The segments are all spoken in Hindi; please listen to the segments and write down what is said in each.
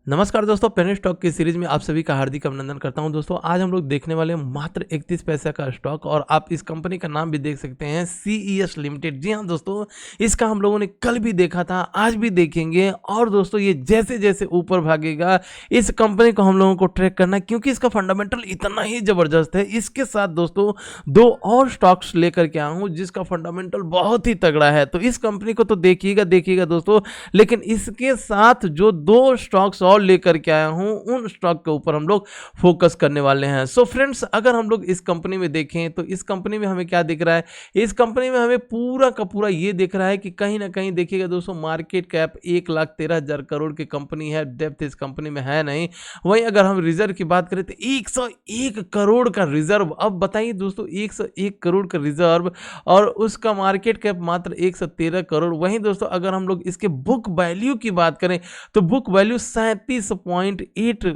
नमस्कार दोस्तों, पेनी स्टॉक की सीरीज में आप सभी का हार्दिक अभिनंदन करता हूं। दोस्तों आज हम लोग देखने वाले हैं मात्र 31 पैसे का स्टॉक और आप इस कंपनी का नाम भी देख सकते हैं, सीईएस लिमिटेड। जी हां दोस्तों, इसका हम लोगों ने कल भी देखा था, आज भी देखेंगे और दोस्तों ये जैसे जैसे ऊपर भागेगा इस कंपनी को हम लोगों को ट्रैक करना है क्योंकि इसका फंडामेंटल इतना ही जबरदस्त है। इसके साथ दोस्तों दो और स्टॉक्स लेकर के आया हूँ जिसका फंडामेंटल बहुत ही तगड़ा है, तो इस कंपनी को तो देखिएगा दोस्तों। लेकिन इसके साथ जो दो स्टॉक्स और लेकर के आया हूं उन स्टॉक के ऊपर हम लोग फोकस करने वाले हैं। सो फ्रेंड्स, अगर हम लोग इस कंपनी में देखें तो इस कंपनी में हमें क्या दिख रहा है, इस कंपनी में हमें पूरा का पूरा ये दिख रहा है कि कहीं ना कहीं देखिएगा दोस्तों, मार्केट कैप 1,13,000 करोड़ की कंपनी है, डेप्थ इस कंपनी में है नहीं। वहीं अगर हम रिजर्व की बात करें तो 101 करोड़ का रिजर्व। अब बताइए दोस्तों, 101 करोड़ का रिजर्व और उसका मार्केट कैप मात्र 113 करोड़। वहीं दोस्तों अगर हम लोग इसके बुक वैल्यू की बात करें तो बुक वैल्यू 37.8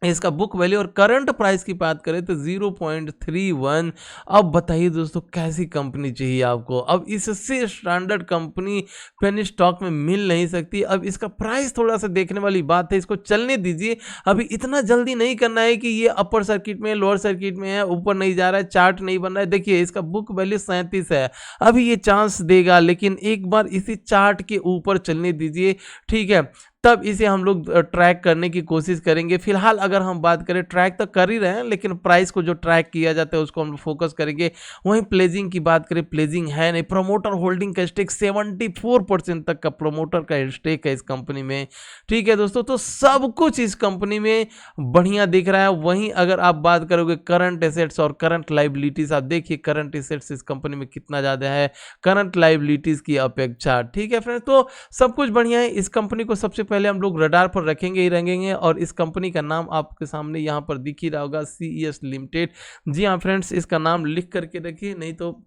इसका बुक वैल्यू और करंट प्राइस की बात करें तो 0.31। अब बताइए दोस्तों, कैसी कंपनी चाहिए आपको? अब इससे स्टैंडर्ड कंपनी पेनी स्टॉक में मिल नहीं सकती। अब इसका प्राइस थोड़ा सा देखने वाली बात है, इसको चलने दीजिए। अभी इतना जल्दी नहीं करना है कि ये अपर सर्किट में, लोअर सर्किट में है, ऊपर नहीं जा रहा है, चार्ट नहीं बन रहा है। देखिए इसका बुक वैल्यू 37 है, अभी ये चांस देगा, लेकिन एक बार इसी चार्ट के ऊपर चलने दीजिए, ठीक है, तब इसे हम लोग ट्रैक करने की कोशिश करेंगे। फिलहाल अगर हम बात करें, ट्रैक तो कर ही रहे हैं, लेकिन प्राइस को जो ट्रैक किया जाता है उसको हम फोकस करेंगे। वहीं प्लेजिंग की बात करें, प्लेजिंग है नहीं। प्रमोटर होल्डिंग का स्टेक 74% तक का प्रमोटर का स्टेक है इस कंपनी में, ठीक है दोस्तों। तो सब कुछ इस कंपनी में बढ़िया दिख रहा है। वहीं अगर आप बात करोगे करंट एसेट्स और करंट लाइबिलिटीज, आप देखिए करंट एसेट्स इस कंपनी में कितना ज़्यादा है करंट लाइबिलिटीज की अपेक्षा, ठीक है फ्रेंड्स। तो सब कुछ बढ़िया है। इस कंपनी को सबसे पहले हम लोग रडार पर रखेंगे ही रखेंगे और इस कंपनी का नाम आपके सामने यहाँ पर दिख ही रहा होगा, सीईएस लिमिटेड। जी हाँ फ्रेंड्स, इसका नाम लिख करके रखिए, नहीं तो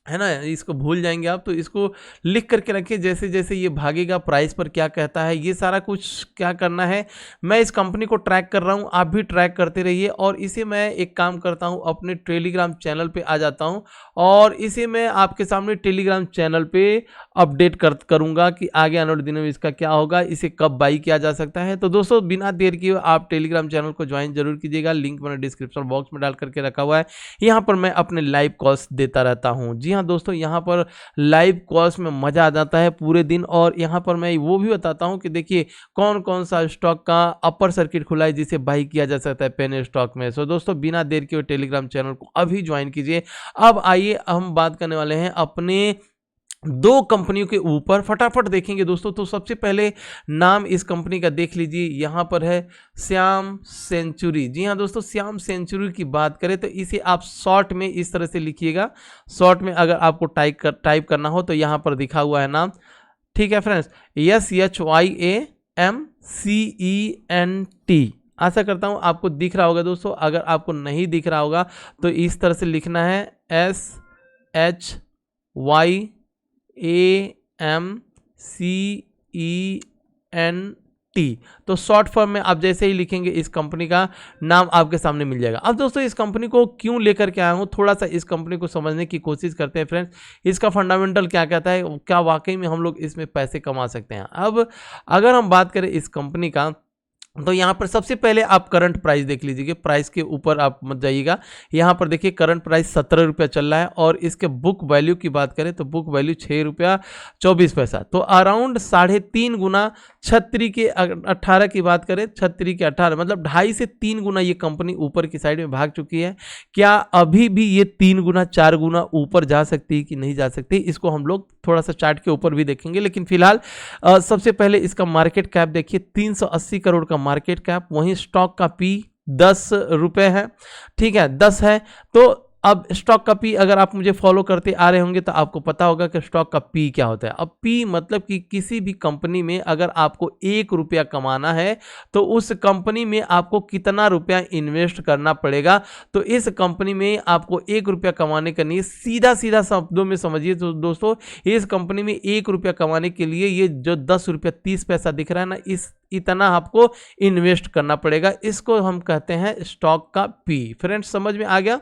है ना इसको भूल जाएंगे आप। तो इसको लिख करके रखिए, जैसे जैसे ये भागेगा प्राइस पर क्या कहता है, ये सारा कुछ क्या करना है। मैं इस कंपनी को ट्रैक कर रहा हूँ, आप भी ट्रैक करते रहिए। और इसे मैं एक काम करता हूँ, अपने टेलीग्राम चैनल पे आ जाता हूँ और इसे मैं आपके सामने टेलीग्राम चैनल पे अपडेट करूँगा कि आगे आने वाले दिनों में इसका क्या होगा, इसे कब बाई किया जा सकता है। तो दोस्तों बिना देर किए आप टेलीग्राम चैनल को ज्वाइन जरूर कीजिएगा, लिंक मैंने डिस्क्रिप्शन बॉक्स में डाल करके रखा हुआ है। यहाँ पर मैं अपने लाइव कॉल्स देता रहता हूँ। जी हाँ दोस्तों, यहाँ पर लाइव कॉल्स में मजा आ जाता है पूरे दिन। और यहाँ पर मैं वो भी बताता हूँ कि देखिए कौन कौन सा स्टॉक का अपर सर्किट खुला है जिसे बाई किया जा सकता है पेनी स्टॉक में। सो दोस्तों बिना देर के टेलीग्राम चैनल को अभी ज्वाइन कीजिए। अब आइए हम बात करने वाले हैं अपने दो कंपनियों के ऊपर, फटाफट देखेंगे दोस्तों। तो सबसे पहले नाम इस कंपनी का देख लीजिए, यहाँ पर है श्याम सेंचुरी। जी हाँ दोस्तों, श्याम सेंचुरी की बात करें तो इसे आप शॉर्ट में इस तरह से लिखिएगा। शॉर्ट में अगर आपको टाइप करना हो तो यहाँ पर दिखा हुआ है नाम, ठीक है फ्रेंड्स, SHYAMCENT। आशा करता हूँ आपको दिख रहा होगा दोस्तों। अगर आपको नहीं दिख रहा होगा तो इस तरह से लिखना है SHYAMCENT। तो शॉर्ट फॉर्म में आप जैसे ही लिखेंगे इस कंपनी का नाम आपके सामने मिल जाएगा। अब दोस्तों इस कंपनी को क्यों लेकर के आया हूँ, थोड़ा सा इस कंपनी को समझने की कोशिश करते हैं फ्रेंड्स। इसका फंडामेंटल क्या कहता है, क्या वाकई में हम लोग इसमें पैसे कमा सकते हैं। अब अगर हम बात करें इस कंपनी का तो यहाँ पर सबसे पहले आप करंट प्राइस देख लीजिए, प्राइस के ऊपर आप मत जाइएगा। यहाँ पर देखिए करंट प्राइस 17 रुपया चल रहा है और इसके बुक वैल्यू की बात करें तो बुक वैल्यू 6 रुपया 24 पैसा, तो अराउंड 3.5 गुना 36 के 18 की बात करें, 36 के 18 मतलब 2.5 से 3 गुना ये कंपनी ऊपर की साइड में भाग चुकी है। क्या अभी भी ये 3 गुना 4 गुना ऊपर जा सकती है कि नहीं जा सकती, इसको हम लोग थोड़ा सा चार्ट के ऊपर भी देखेंगे। लेकिन फिलहाल सबसे पहले इसका मार्केट कैप देखिए, 380 करोड़ का मार्केट कैप। वहीं स्टॉक का पी 10 रुपए है, ठीक है 10 है। तो अब स्टॉक का पी अगर आप मुझे फॉलो करते आ रहे होंगे तो आपको पता होगा कि स्टॉक का पी क्या होता है। अब पी मतलब कि किसी भी कंपनी में अगर आपको 1 रुपया कमाना है तो उस कंपनी में आपको कितना रुपया इन्वेस्ट करना पड़ेगा। तो इस कंपनी में आपको 1 रुपया कमाने का नहीं, सीधा सीधा शब्दों में समझिए तो दोस्तों, इस कंपनी में 1 रुपया कमाने के लिए ये जो 10 रुपया 30 पैसा दिख रहा है ना, इतना आपको इन्वेस्ट करना पड़ेगा। इसको हम कहते हैं स्टॉक का पी। फ्रेंड्स समझ में आ गया।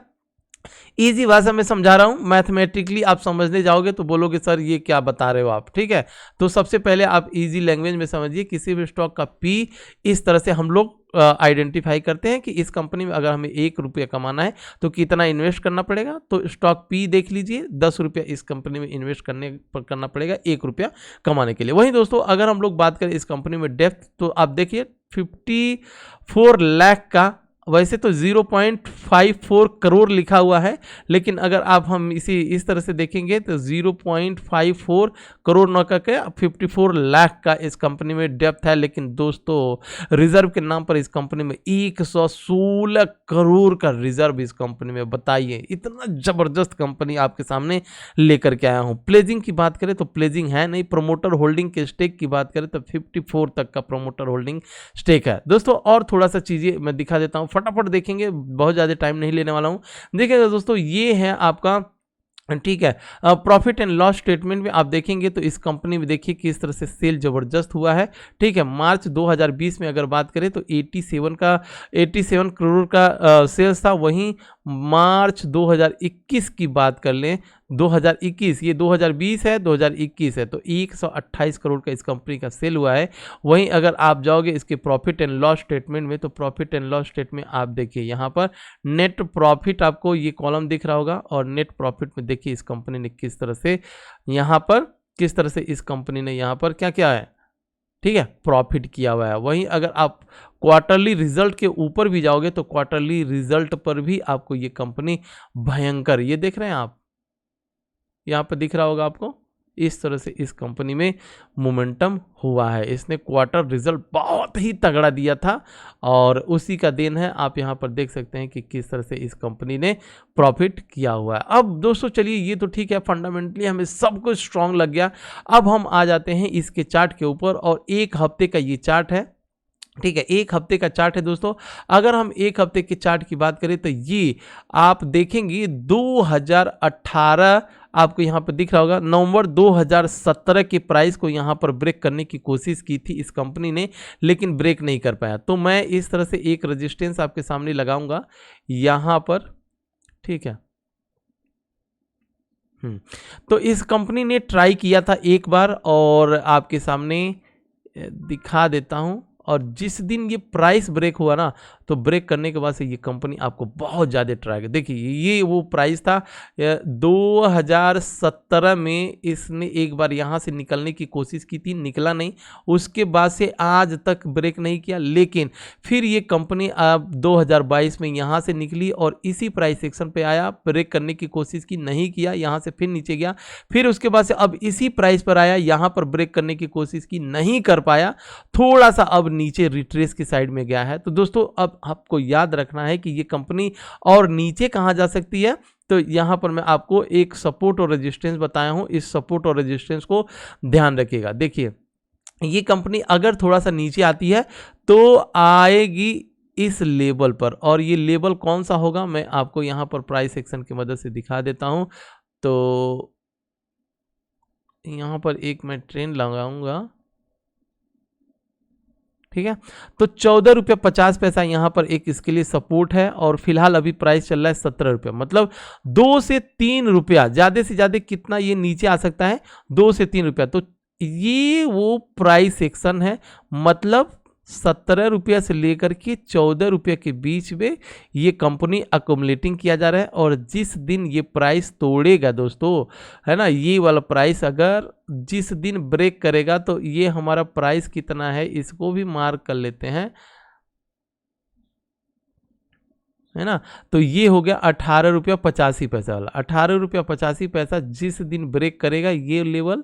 इजी भाषा में समझा रहा हूँ, मैथमेटिकली आप समझने जाओगे तो बोलोगे सर ये क्या बता रहे हो आप, ठीक है। तो सबसे पहले आप इजी लैंग्वेज में समझिए, किसी भी स्टॉक का पी इस तरह से हम लोग आइडेंटिफाई करते हैं कि इस कंपनी में अगर हमें 1 रुपया कमाना है तो कितना इन्वेस्ट करना पड़ेगा। तो स्टॉक पी देख लीजिए, 10 रुपया इस कंपनी में इन्वेस्ट करना पड़ेगा 1 रुपया कमाने के लिए। वहीं दोस्तों अगर हम लोग बात करें इस कंपनी में डेप्थ, तो आप देखिए 54 लाख का, वैसे तो 0.54 करोड़ लिखा हुआ है, लेकिन अगर हम इसी इस तरह से देखेंगे तो 0.54 करोड़ न करके 54 लाख का इस कंपनी में डेप्थ है। लेकिन दोस्तों रिजर्व के नाम पर इस कंपनी में 116 करोड़ का रिजर्व इस कंपनी में, बताइए इतना जबरदस्त कंपनी आपके सामने लेकर के आया हूं। प्लेजिंग की बात करें तो प्लेजिंग है नहीं, प्रमोटर होल्डिंग के स्टेक की बात करें तो 54 तक का प्रमोटर होल्डिंग स्टेक है दोस्तों। और थोड़ा सा चीजें मैं दिखा देता हूं, फटाफट देखेंगे, बहुत ज़्यादा टाइम नहीं लेने वाला हूं। देखिएगा दोस्तों ये है आपका, ठीक है, प्रॉफिट एंड लॉस स्टेटमेंट में आप देखेंगे तो इस कंपनी में देखिए किस तरह से सेल जबरदस्त हुआ है, ठीक है। मार्च 2020 में अगर बात करें तो 87 करोड़ का सेल्स था। वहीं मार्च 2021 की बात कर लें, 2021, ये 2020 है 2021 है, तो 128 करोड़ का इस कंपनी का सेल हुआ है। वहीं अगर आप जाओगे इसके प्रॉफिट एंड लॉस स्टेटमेंट में, तो प्रॉफिट एंड लॉस स्टेटमेंट आप देखिए यहाँ पर नेट प्रॉफिट आपको ये कॉलम दिख रहा होगा, और नेट प्रॉफिट में देखिए इस कंपनी ने किस तरह से यहाँ पर इस कंपनी ने यहाँ पर क्या किया है, ठीक है, प्रॉफिट किया हुआ है। वहीं अगर आप क्वार्टरली रिजल्ट के ऊपर भी जाओगे तो क्वार्टरली रिजल्ट पर भी आपको ये कंपनी भयंकर, ये देख रहे हैं आप, यहाँ पर दिख रहा होगा आपको, इस तरह से इस कंपनी में मोमेंटम हुआ है। इसने क्वार्टर रिजल्ट बहुत ही तगड़ा दिया था और उसी का देन है। आप यहाँ पर देख सकते हैं कि किस तरह से इस कंपनी ने प्रॉफिट किया हुआ है। अब दोस्तों चलिए ये तो ठीक है, फंडामेंटली हमें सब कुछ स्ट्रांग लग गया। अब हम आ जाते हैं इसके चार्ट के ऊपर, और एक हफ्ते का ये चार्ट है, ठीक है, एक हफ्ते का चार्ट है दोस्तों। अगर हम एक हफ्ते के चार्ट की बात करें तो ये आप देखेंगे 2018 आपको यहाँ पर दिख रहा होगा, नवंबर 2017 के प्राइस को यहाँ पर ब्रेक करने की कोशिश की थी इस कंपनी ने, लेकिन ब्रेक नहीं कर पाया। तो मैं इस तरह से एक रेजिस्टेंस आपके सामने लगाऊंगा यहाँ पर, ठीक है। तो इस कंपनी ने ट्राई किया था एक बार, और आपके सामने दिखा देता हूं, और जिस दिन ये प्राइस ब्रेक हुआ ना, तो ब्रेक करने के बाद से ये कंपनी आपको बहुत ज़्यादा ट्राई कर, देखिए ये वो प्राइस था 2017 में, इसने एक बार यहाँ से निकलने की कोशिश की थी, निकला नहीं, उसके बाद से आज तक ब्रेक नहीं किया। लेकिन फिर ये कंपनी अब 2022 में यहाँ से निकली और इसी प्राइस सेक्शन पे आया, ब्रेक करने की कोशिश की, नहीं किया, यहाँ से फिर नीचे गया, फिर उसके बाद से अब इसी प्राइस पर आया, यहाँ पर ब्रेक करने की कोशिश की, नहीं कर पाया, थोड़ा सा अब नीचे रिट्रेस की साइड में गया है। तो दोस्तों अब आपको याद रखना है कि ये कंपनी और नीचे कहां जा सकती है। तो यहां पर मैं आपको एक सपोर्ट और रेजिस्टेंस बताया हूं, इस सपोर्ट और रेजिस्टेंस को ध्यान रखिएगा। देखिए ये कंपनी अगर थोड़ा सा नीचे आती है तो आएगी इस लेवल पर, और ये लेवल कौन सा होगा मैं आपको यहां पर प्राइस सेक्शन की मदद से दिखा देता हूं। तो यहां पर एक मैं ट्रेंड लगाऊंगा, ठीक है। तो 14 रुपया 50 पैसा यहाँ पर एक इसके लिए सपोर्ट है, और फिलहाल अभी प्राइस चल रहा है 17 रुपया, मतलब 2 से 3 रुपया, ज़्यादा से ज़्यादा कितना ये नीचे आ सकता है, 2 से 3 रुपया। तो ये वो प्राइस सेक्शन है, मतलब 17 रुपया से लेकर के 14 रुपये के बीच में ये कंपनी अकोमुलेटिंग किया जा रहा है। और जिस दिन ये प्राइस तोड़ेगा दोस्तों, है ना, ये वाला प्राइस अगर जिस दिन ब्रेक करेगा, तो ये हमारा प्राइस कितना है इसको भी मार्क कर लेते हैं, है ना। तो ये हो गया 18 रुपया 85 पैसा वाला, 18 रुपया 85 पैसा जिस दिन ब्रेक करेगा ये लेवल,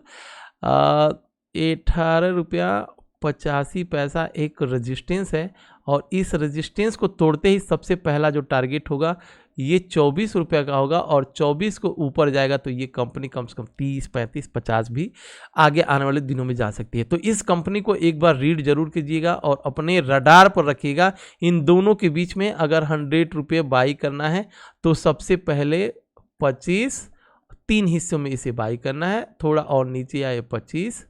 18 रुपया 85 पैसा एक रेजिस्टेंस है, और इस रेजिस्टेंस को तोड़ते ही सबसे पहला जो टारगेट होगा ये 24 रुपये का होगा, और 24 को ऊपर जाएगा तो ये कंपनी कम से कम 30, 35, 50 भी आगे आने वाले दिनों में जा सकती है। तो इस कंपनी को एक बार रीड जरूर कीजिएगा और अपने रडार पर रखिएगा। इन दोनों के बीच में अगर 100 रुपये बाई करना है तो सबसे पहले 25, 3 हिस्सों में इसे बाई करना है, थोड़ा और नीचे आए 25,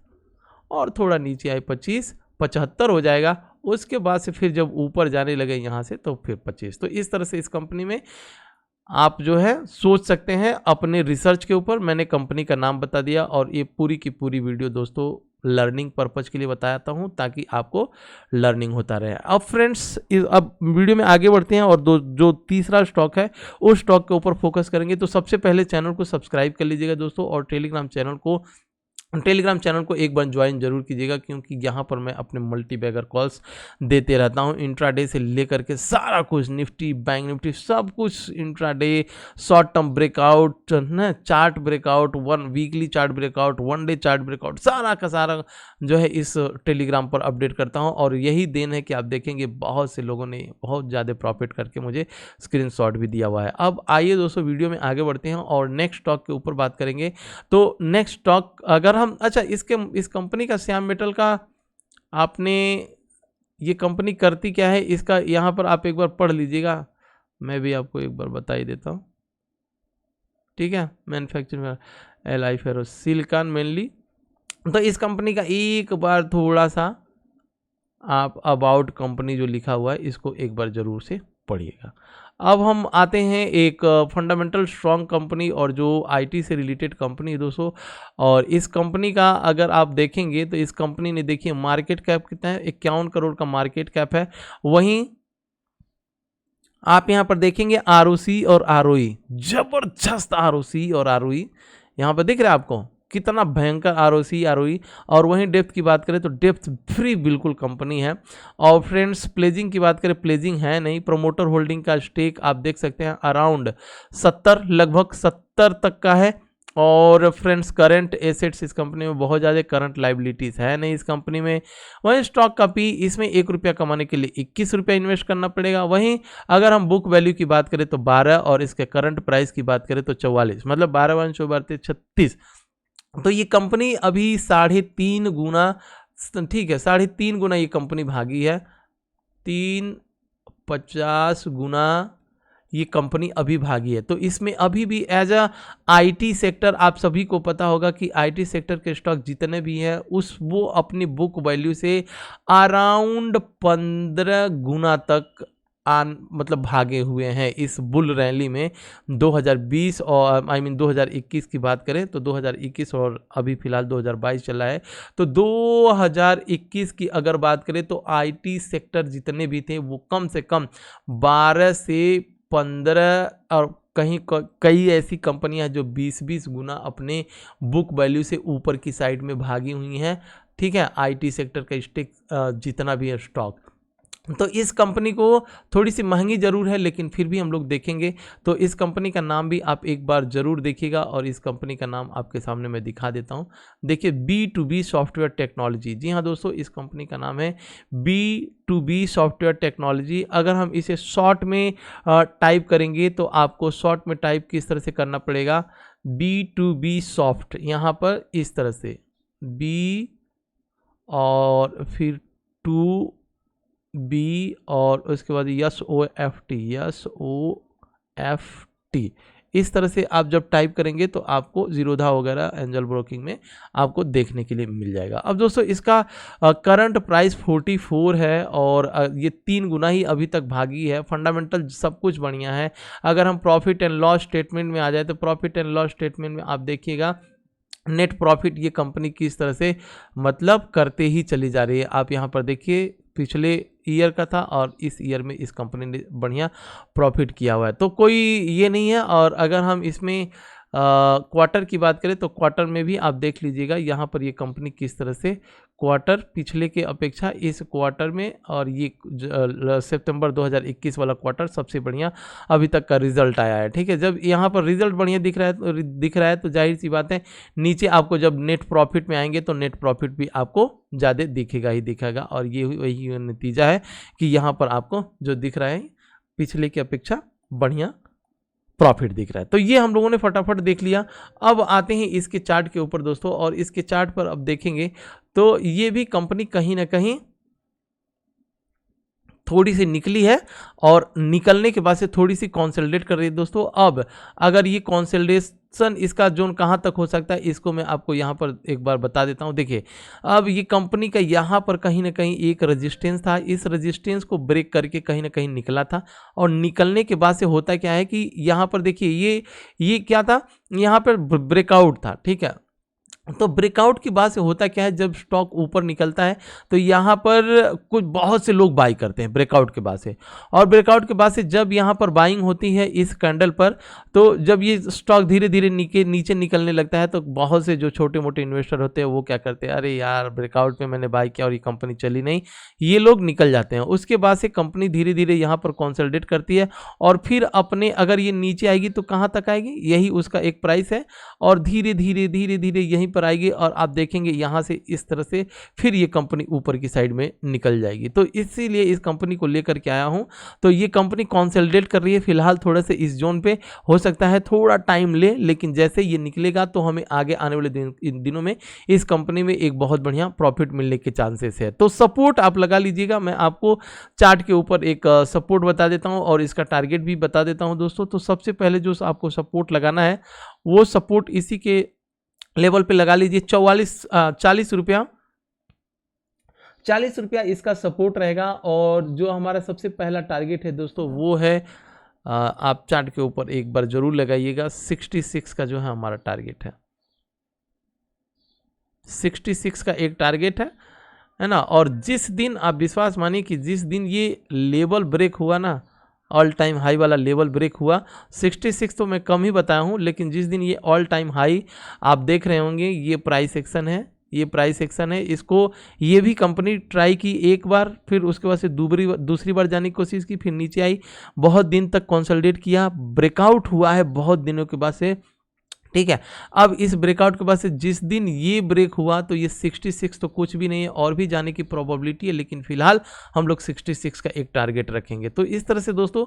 और थोड़ा नीचे आए 25, 75 हो जाएगा। उसके बाद से फिर जब ऊपर जाने लगे यहाँ से तो फिर 25। तो इस तरह से इस कंपनी में आप जो है सोच सकते हैं अपने रिसर्च के ऊपर। मैंने कंपनी का नाम बता दिया और ये पूरी की पूरी वीडियो दोस्तों लर्निंग पर्पज के लिए बताता हूँ ताकि आपको लर्निंग होता रहे। अब फ्रेंड्स अब वीडियो में आगे बढ़ते हैं और जो तीसरा स्टॉक है उस स्टॉक के ऊपर फोकस करेंगे। तो सबसे पहले चैनल को सब्सक्राइब कर लीजिएगा दोस्तों और टेलीग्राम चैनल को एक बार ज्वाइन जरूर कीजिएगा, क्योंकि यहाँ पर मैं अपने मल्टी बैगर कॉल्स देते रहता हूँ इंट्राडे से लेकर के सारा कुछ, निफ्टी, बैंक निफ्टी, सब कुछ इंट्राडे, शॉर्ट टर्म ब्रेकआउट ना, chart breakout, weekly chart breakout, one day chart breakout, सारा का सारा जो है इस टेलीग्राम पर अपडेट करता हूँ। और यही देन है कि आप देखेंगे बहुत से लोगों ने बहुत ज़्यादा प्रॉफिट करके मुझे स्क्रीनशॉट भी दिया हुआ है। अब आइए दोस्तों वीडियो में आगे बढ़ते हैं और नेक्स्ट स्टॉक के ऊपर बात करेंगे। तो नेक्स्ट स्टॉक अगर हम अच्छा इस कंपनी का श्याम मेटल का आपने, ये कंपनी करती क्या है इसका यहाँ पर आप एक बार पढ़ लीजिएगा, मैं भी आपको एक बार बता ही देता हूँ, ठीक है। मैन्युफैक्चरिंग एलआई फेरो सिलिकॉन मेनली। तो इस कंपनी का एक बार थोड़ा सा आप अबाउट कंपनी जो लिखा हुआ है इसको एक बार जरूर से पढ़िएगा। अब हम आते हैं एक फंडामेंटल स्ट्रॉन्ग कंपनी और जो आईटी से रिलेटेड कंपनी है दोस्तों। और इस कंपनी का अगर आप देखेंगे तो इस कंपनी ने देखिए मार्केट कैप कितना है, 51 करोड़ का मार्केट कैप है। वहीं आप यहाँ पर देखेंगे आरओसी और आरओई, जबरदस्त आरओसी और आरओई यहाँ पर दिख रहा है आपको, कितना भयंकर आरओसी आरओई। और वहीं डेप्थ की बात करें तो डेप्थ फ्री बिल्कुल कंपनी है। और फ्रेंड्स प्लेजिंग की बात करें, प्लेजिंग है नहीं, प्रमोटर होल्डिंग का स्टेक आप देख सकते हैं अराउंड 70, लगभग 70 तक का है। और फ्रेंड्स करंट एसेट्स इस कंपनी में बहुत ज़्यादा, करंट लाइबिलिटीज़ है नहीं इस कंपनी में। वहीं स्टॉक का पी, इसमें 1 रुपया कमाने के लिए 21 रुपया इन्वेस्ट करना पड़ेगा। वहीं अगर हम बुक वैल्यू की बात करें तो 12 और इसके करंट प्राइस की बात करें तो 44, मतलब 12 × 4 = 36। तो ये कंपनी अभी 3.5 गुना, ठीक है 3.5 गुना ये कंपनी भागी है, 350 गुना ये कंपनी अभी भागी है। तो इसमें अभी भी एज अ आईटी सेक्टर, आप सभी को पता होगा कि आईटी सेक्टर के स्टॉक जितने भी हैं वो अपनी बुक वैल्यू से अराउंड 15 गुना तक मतलब भागे हुए हैं इस बुल रैली में। 2020 और 2021 की बात करें तो 2021 और अभी फिलहाल 2022 चला है। तो 2021 की अगर बात करें तो आईटी सेक्टर जितने भी थे वो कम से कम 12 से 15 और कई ऐसी कंपनियां जो 20-20 गुना अपने बुक वैल्यू से ऊपर की साइड में भागी हुई हैं, ठीक है, आईटी सेक्टर का स्टेक जितना भी है स्टॉक। तो इस कंपनी को थोड़ी सी महंगी जरूर है लेकिन फिर भी हम लोग देखेंगे। तो इस कंपनी का नाम भी आप एक बार जरूर देखिएगा और इस कंपनी का नाम आपके सामने मैं दिखा देता हूं। देखिए B2B सॉफ्टवेयर टेक्नोलॉजी, जी हाँ दोस्तों इस कंपनी का नाम है B2B सॉफ्टवेयर टेक्नोलॉजी। अगर हम इसे शॉर्ट में टाइप करेंगे तो आपको शॉर्ट में टाइप किस तरह से करना पड़ेगा, B2B सॉफ्ट, यहाँ पर इस तरह से B और फिर 2B और उसके बाद SOFT, इस तरह से आप जब टाइप करेंगे तो आपको जीरोधा वगैरह एंजल ब्रोकिंग में आपको देखने के लिए मिल जाएगा। अब दोस्तों इसका करंट प्राइस 44 है और ये 3 गुना ही अभी तक भागी है। फंडामेंटल सब कुछ बढ़िया है। अगर हम प्रॉफिट एंड लॉस स्टेटमेंट में आ जाए तो प्रॉफिट एंड लॉस स्टेटमेंट में आप देखिएगा नेट प्रॉफिट ये कंपनी किस तरह से मतलब करते ही चली जा रही है। आप यहाँ पर देखिए पिछले ईयर का था और इस ईयर में इस कंपनी ने बढ़िया प्रॉफिट किया हुआ है, तो कोई ये नहीं है। और अगर हम इसमें क्वार्टर की बात करें तो क्वार्टर में भी आप देख लीजिएगा यहाँ पर ये कंपनी किस तरह से क्वार्टर पिछले के अपेक्षा इस क्वार्टर में, और ये सितंबर 2021 वाला क्वार्टर सबसे बढ़िया अभी तक का रिजल्ट आया है, ठीक है। जब यहाँ पर रिजल्ट बढ़िया दिख रहा है तो जाहिर सी बात है नीचे आपको जब नेट प्रॉफिट में आएंगे तो नेट प्रॉफिट भी आपको ज़्यादा दिखेगा ही दिखेगा। और ये वही नतीजा है कि यहाँ पर आपको जो दिख रहा है पिछले की अपेक्षा बढ़िया प्रॉफिट दिख रहा है। तो ये हम लोगों ने फटाफट देख लिया। अब आते हैं इसके चार्ट के ऊपर दोस्तों, और इसके चार्ट पर अब देखेंगे तो ये भी कंपनी कहीं ना कहीं थोड़ी सी निकली है और निकलने के बाद से थोड़ी सी कॉन्सोलिडेट कर रही है दोस्तों। अब अगर ये रेजिस्टेंस इसका जोन कहाँ तक हो सकता है इसको मैं आपको यहाँ पर एक बार बता देता हूँ। देखिए अब ये कंपनी का यहाँ पर कहीं ना कहीं एक रेजिस्टेंस था, इस रेजिस्टेंस को ब्रेक करके कहीं ना कहीं निकला था और निकलने के बाद से होता क्या है कि यहाँ पर देखिए ये क्या था, यहाँ पर ब्रेकआउट था, ठीक है। तो ब्रेकआउट की बात से होता क्या है, जब स्टॉक ऊपर निकलता है तो यहाँ पर कुछ बहुत से लोग बाई करते हैं ब्रेकआउट के बाद से, और ब्रेकआउट के बाद से जब यहाँ पर बाइंग होती है इस कैंडल पर, तो जब ये स्टॉक धीरे धीरे नीचे निकलने लगता है तो बहुत से जो छोटे मोटे इन्वेस्टर होते हैं वो क्या करते हैं, अरे यार ब्रेकआउट में मैंने बाई किया और ये कंपनी चली नहीं, ये लोग निकल जाते हैं। उसके बाद से कंपनी धीरे धीरे यहाँ पर कंसोलिडेट करती है और फिर अपने अगर ये नीचे आएगी तो कहाँ तक आएगी, यही उसका एक प्राइस है, और धीरे धीरे यहीं पर आएगी और आप देखेंगे यहाँ से इस तरह से फिर ये कंपनी ऊपर की साइड में निकल जाएगी। तो इसीलिए इस कंपनी को लेकर के आया हूँ। तो ये कंपनी कंसोलिडेट कर रही है फिलहाल थोड़ा से इस जोन पे, हो सकता है थोड़ा टाइम ले, लेकिन जैसे ये निकलेगा तो हमें आगे आने वाले दिनों में इस कंपनी में एक बहुत बढ़िया प्रॉफिट मिलने के चांसेस है। तो सपोर्ट आप लगा लीजिएगा, मैं आपको चार्ट के ऊपर एक सपोर्ट बता देता हूँ और इसका टारगेट भी बता देता हूँ दोस्तों। तो सबसे पहले जो आपको सपोर्ट लगाना है वो सपोर्ट इसी के लेवल पे लगा लीजिए, 40 रुपया इसका सपोर्ट रहेगा। और जो हमारा सबसे पहला टारगेट है दोस्तों वो है, आप चार्ट के ऊपर एक बार जरूर लगाइएगा, 66 का जो है हमारा टारगेट है, 66 का एक टारगेट है ना। और जिस दिन आप विश्वास मानिए कि जिस दिन ये लेवल ब्रेक हुआ ना, ऑल टाइम हाई वाला लेवल ब्रेक हुआ, 66 तो मैं कम ही बताया हूँ, लेकिन जिस दिन ये ऑल टाइम हाई आप देख रहे होंगे, ये प्राइस एक्शन है, ये प्राइस एक्शन है। इसको ये भी कंपनी ट्राई की एक बार, फिर उसके बाद से दूसरी बार जाने की कोशिश की, फिर नीचे आई, बहुत दिन तक कंसोलिडेट किया, ब्रेकआउट हुआ है बहुत दिनों के बाद से, ठीक है। अब इस ब्रेकआउट के बाद से जिस दिन ये ब्रेक हुआ तो ये 66 तो कुछ भी नहीं है, और भी जाने की प्रोबेबिलिटी है, लेकिन फिलहाल हम लोग 66 का एक टारगेट रखेंगे। तो इस तरह से दोस्तों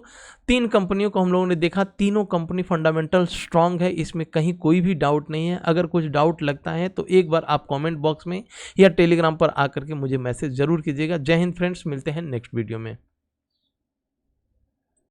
3 कंपनियों को हम लोगों ने देखा, तीनों कंपनी फंडामेंटल स्ट्रांग है, इसमें कहीं कोई भी डाउट नहीं है। अगर कुछ डाउट लगता है तो एक बार आप कॉमेंट बॉक्स में या टेलीग्राम पर आकर के मुझे मैसेज जरूर कीजिएगा। जय हिंद फ्रेंड्स, मिलते हैं नेक्स्ट वीडियो में।